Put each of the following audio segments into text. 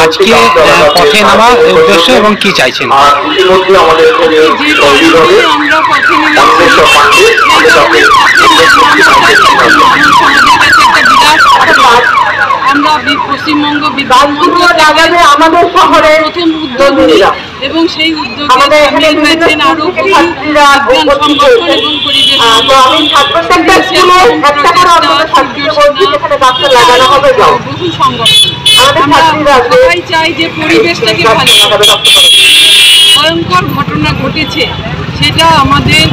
আজকে পথে নামা উদ্দেশ্য এবং কি চাইছেন? আমরা পশ্চিমবঙ্গ আমাদের শহরে প্রথম উদ্যোগ এবং সেই উদ্যোগে সামিল হয়েছেন আরো বিজ্ঞান সংগঠন এবং পরিবেশ বহু সংগঠন। আমরা সবাই চাই যে পরিবেশটাকে ভালো, ভয়ঙ্কর ঘটনা ঘটেছে সেটা আমাদের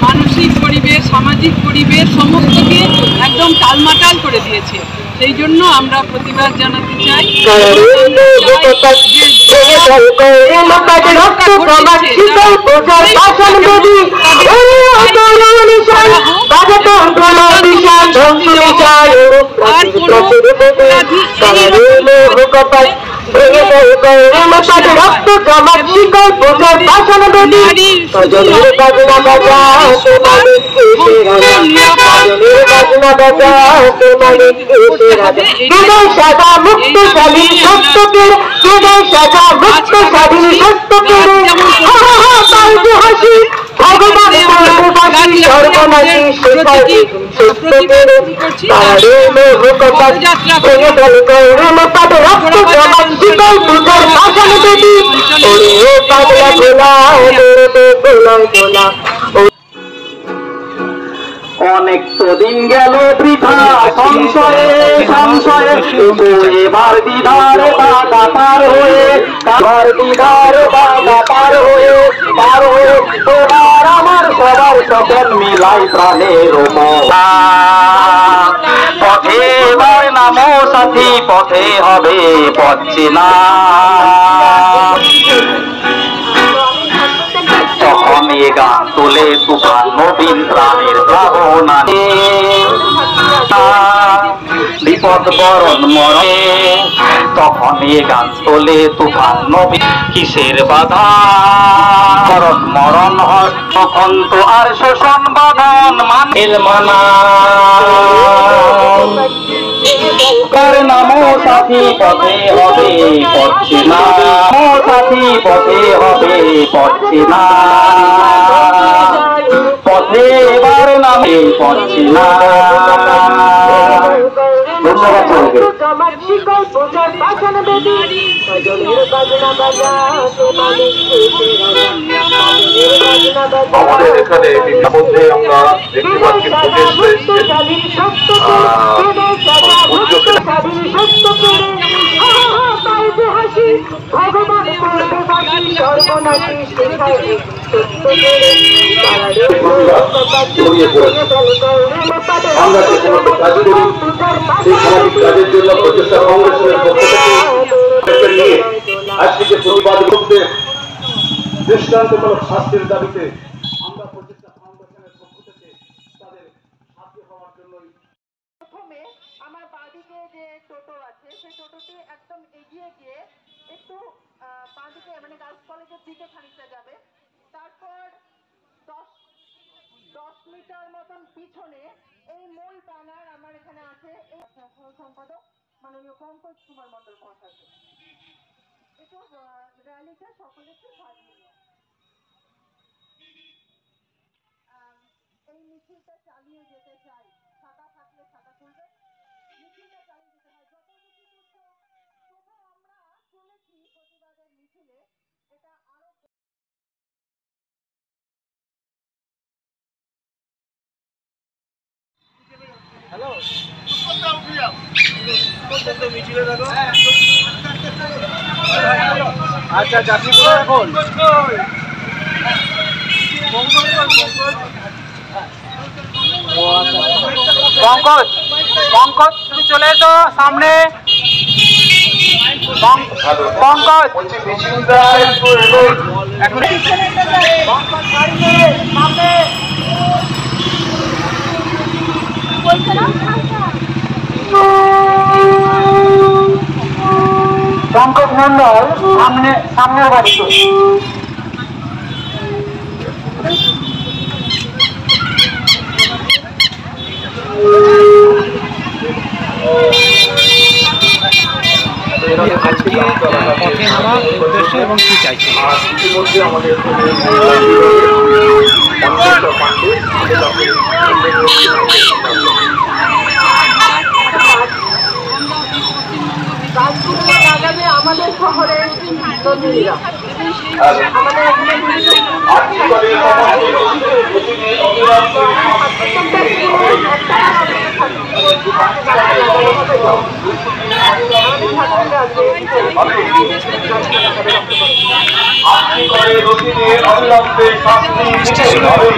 মানসিক পরিবেশ, সামাজিক পরিবেশ সমস্তকে একদম টালমাটাল করে দিয়েছে। সেই জন্য আমরা প্রতিবাদ জানাতে চাই। অনেক তো দিন গেল বৃথা সংশয়ে সংশয়ে, এবার দিদার বাধা পার হয়ে, এবার দিদার বাধা পার হয়ে এবার আমার সবার সকল মিলাই প্রাণের পথে এবার নামো সাথী, পথে হবে পথ চেনা। তখন এ গান তোলে তুফান নবীন প্রাণের ভাবনা, বিপদ বরণ মরে। তখন এ গান তোলে তুফান নবীন কিসের বাধা, মরণ মরণ হয় তখন তো আর শোষণ বাঁধন মানিল মানা। নামো সাথী পথে হবে পথ চেনা, সাথী পথে হবে পথ চেনা, পথে এবার নামে পথ চেনা। ধন্যবাদ সবাইকে। আমাদের এখানে মধ্যে আমরা দেখতে পাচ্ছি আমরা যে সমস্ত কাজ করি সেই সামাজিক কাজের জন্য প্রচেষ্টা ফাউন্ডেশনের পক্ষ থেকে নিয়ে আজকে যে প্রতিবাদ করতে দৃষ্টান্তমূলক শাস্তির দাবিতে আমরা প্রচেষ্টা ফাউন্ডেশনের পক্ষ থেকে তাদের সাথী হওয়ার জন্যই। প্রথমে আমার বাঁদিকে যে টোটো আছে সেই টোটোটি একদম এগিয়ে গিয়ে একটু বাঁদিকে মানে গার্লস কলেজের দিকে খানিকটা যাবে, তারপর 10 মিটার মতন পিছনে এই মূল ব্যানার আমার এখানে আছে, এই সম্পাদক মাননীয় পঙ্কজ কুমার মন্ডল মহাশয়। একটু র্যালিটা সকলেকে সাজিয়ে এই মিছিলটা চালিয়ে যেতে চাই। ছাতা থাকলে ছাতা খুলবে, মিছিলটা চালিয়ে যেতে হয়। যত মিছিল তবু আমরা চলেছি প্রতিবাদের মিছিলে, এটা আরো হ্যালো মিছিলে দেখো। আচ্ছা যাচ্ছি এখন পঙ্কজ, পঙ্কজ তুমি চলে এসো সামনে। পঙ্কজ পঙ্কজ মন্ডল সামনের বাড়ি তো। আজকে পথে নামার উদ্দেশ্য এবং কি চাইছে? আর ইতিমধ্যে আমাদের গাছগুলো লাগাবে আমাদের শহরের তরুণীরা। আমাদের অবিলম্বে শাস্তি দিতে হবে।